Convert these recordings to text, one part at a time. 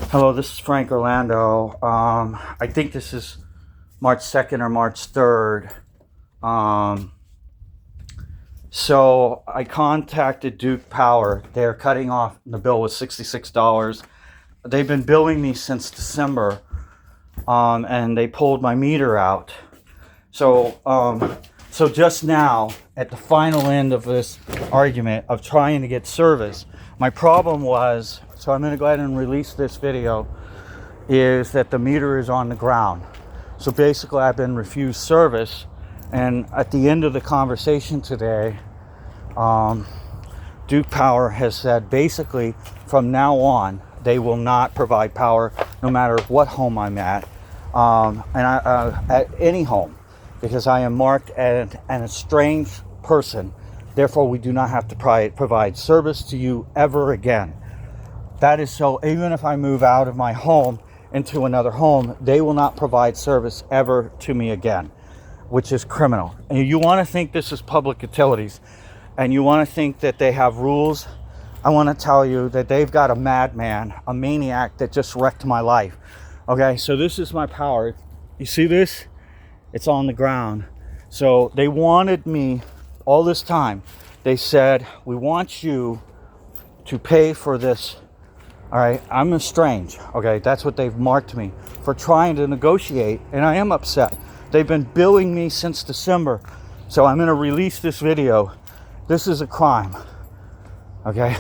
Hello, this is Frank Orlando. I think this is March 2nd or March 3rd. So I contacted Duke Power. They're cutting off, the bill was $66. They've been billing me since December, and they pulled my meter out. So just now, at the final end of this argument of trying to get service, my problem was, so I'm going to go ahead and release this video, is that the meter is on the ground. So basically I've been refused service, and at the end of the conversation today, Duke Power has said basically from now on they will not provide power no matter what home I'm at, at any home, because I am marked as an estranged person. Therefore, we do not have to provide service to you ever again. That is so, even if I move out of my home into another home, they will not provide service ever to me again, which is criminal. And you want to think this is public utilities, and you want to think that they have rules. I want to tell you that they've got a madman, a maniac that just wrecked my life. Okay, so this is my power. You see this? It's on the ground. So they wanted me all this time. They said, we want you to pay for this. All right, I'm estranged. Okay, that's what they've marked me for, trying to negotiate, and I am upset. They've been billing me since December. So I'm going to release this video. This is a crime. Okay,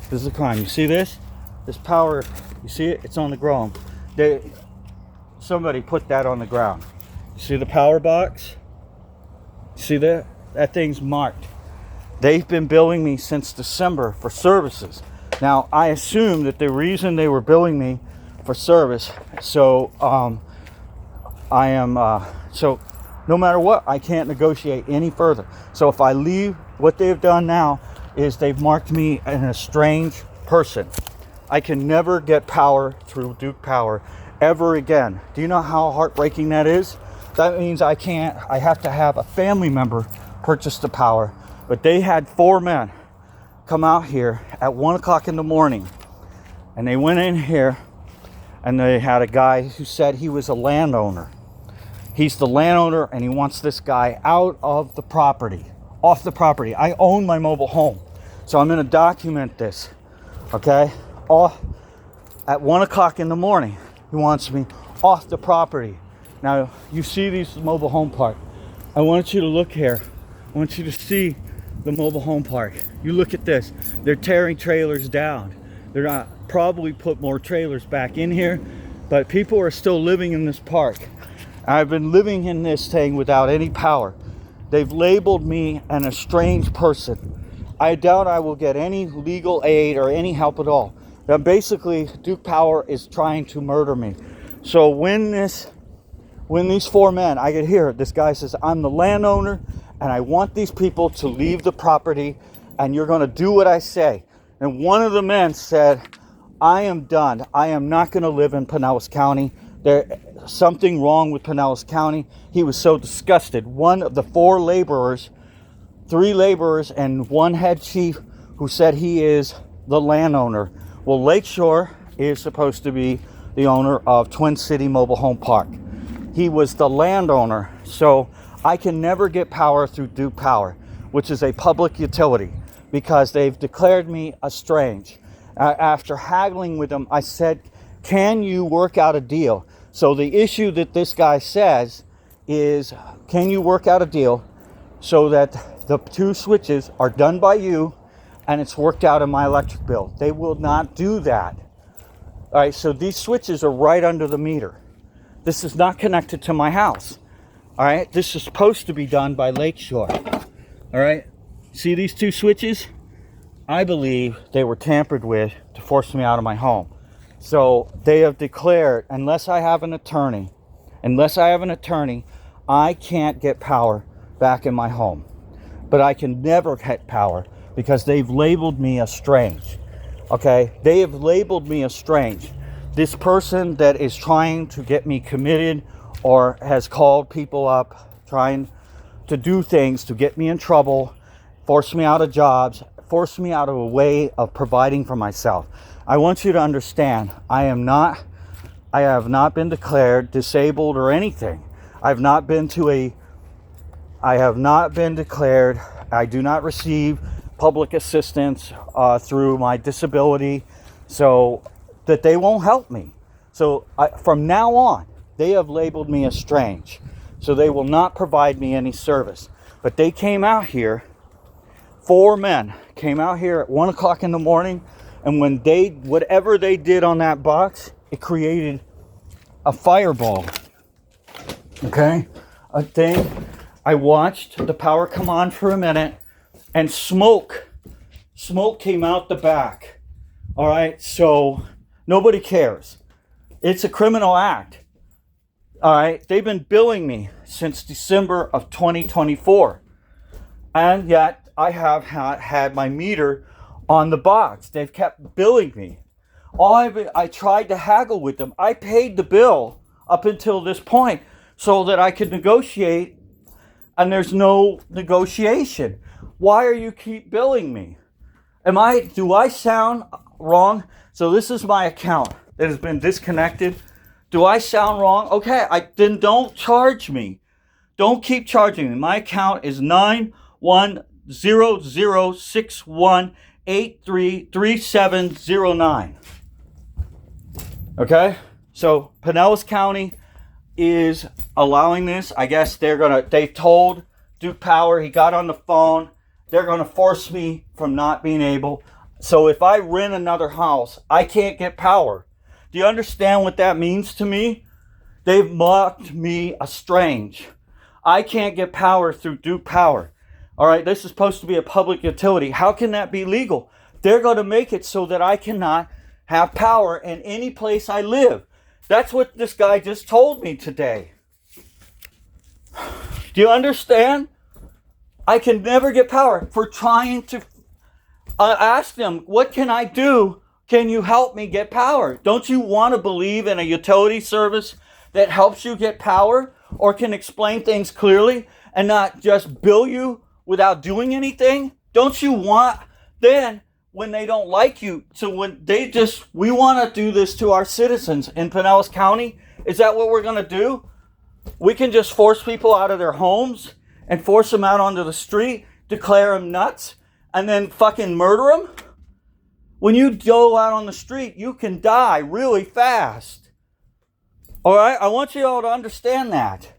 this is a crime. You see this? This power, you see it? It's on the ground. Somebody put that on the ground. You see the power box? See that? That thing's marked. They've been billing me since December for services. Now, I assume that the reason they were billing me for service, so so no matter what, I can't negotiate any further. So if I leave, what they've done now is they've marked me an estranged person. I can never get power through Duke Power ever again. Do you know how heartbreaking that is? That means I have to have a family member purchase the power. But they had 4 men come out here at 1 o'clock in the morning, and they went in here, and they had a guy who said he was a landowner. He's the landowner, and he wants this guy out of the property, off the property. I own my mobile home, so I'm going to document this. Okay, at 1 o'clock in the morning, he wants me off the property. Now you see these mobile home park. I want you to look here. I want you to see the mobile home park. You look at this. They're tearing trailers down. They're not probably put more trailers back in here, but people are still living in this park. I've been living in this thing without any power. They've labeled me an estranged person. I doubt I will get any legal aid or any help at all. Now basically, Duke Power is trying to murder me. So when these 4 men, I could hear this guy says, I'm the landowner, and I want these people to leave the property, and you're going to do what I say. And one of the men said, I am done. I am not going to live in Pinellas County. There's something wrong with Pinellas County. He was so disgusted. One of the 4 laborers, 3 laborers, and 1 head chief who said he is the landowner. Well, Lakeshore is supposed to be the owner of Twin City Mobile Home Park. He was the landowner. So I can never get power through Duke Power, which is a public utility, because they've declared me estranged. After haggling with them, I said, can you work out a deal? So the issue that this guy says is, can you work out a deal so that the 2 switches are done by you and it's worked out in my electric bill? They will not do that. All right, so these switches are right under the meter. This is not connected to my house. All right, this is supposed to be done by Lakeshore. All right, see these 2 switches? I believe they were tampered with to force me out of my home. So they have declared, unless I have an attorney, I can't get power back in my home. But I can never get power because they've labeled me estranged. Okay, they have labeled me estranged. This person that is trying to get me committed or has called people up trying to do things to get me in trouble, force me out of jobs, force me out of a way of providing for myself. I want you to understand, I have not been declared disabled or anything. I have not been declared, I do not receive public assistance through my disability, so that they won't help me. So from now on, they have labeled me as strange. So they will not provide me any service. But they came out here, 4 men came out here at 1 o'clock in the morning, and when whatever they did on that box, it created a fireball. Okay? A thing. I watched the power come on for a minute, and smoke came out the back. All right? So nobody cares. It's a criminal act. All right? They've been billing me since December of 2024. And yet I have had my meter on the box. They've kept billing me. I tried to haggle with them. I paid the bill up until this point so that I could negotiate, and there's no negotiation. Why are you keep billing me? Do I sound wrong? So this is my account that has been disconnected. Do I sound wrong? Okay, then don't charge me. Don't keep charging me. My account is 910061833709. Okay? So Pinellas County is allowing this. I guess they told Duke Power, he got on the phone, they're gonna force me from not being able. So if I rent another house, I can't get power. Do you understand what that means to me? They've marked me a strange. I can't get power through Duke Power. All right, this is supposed to be a public utility. How can that be legal? They're going to make it so that I cannot have power in any place I live. That's what this guy just told me today. Do you understand? I can never get power for trying to ask them, what can I do? Can you help me get power? Don't you want to believe in a utility service that helps you get power or can explain things clearly and not just bill you without doing anything? Don't you want then when they don't like you, so when we want to do this to our citizens in Pinellas County? Is that what we're going to do? We can just force people out of their homes and force them out onto the street, declare them nuts, and then fucking murder them? When you go out on the street, you can die really fast. All right? I want you all to understand that.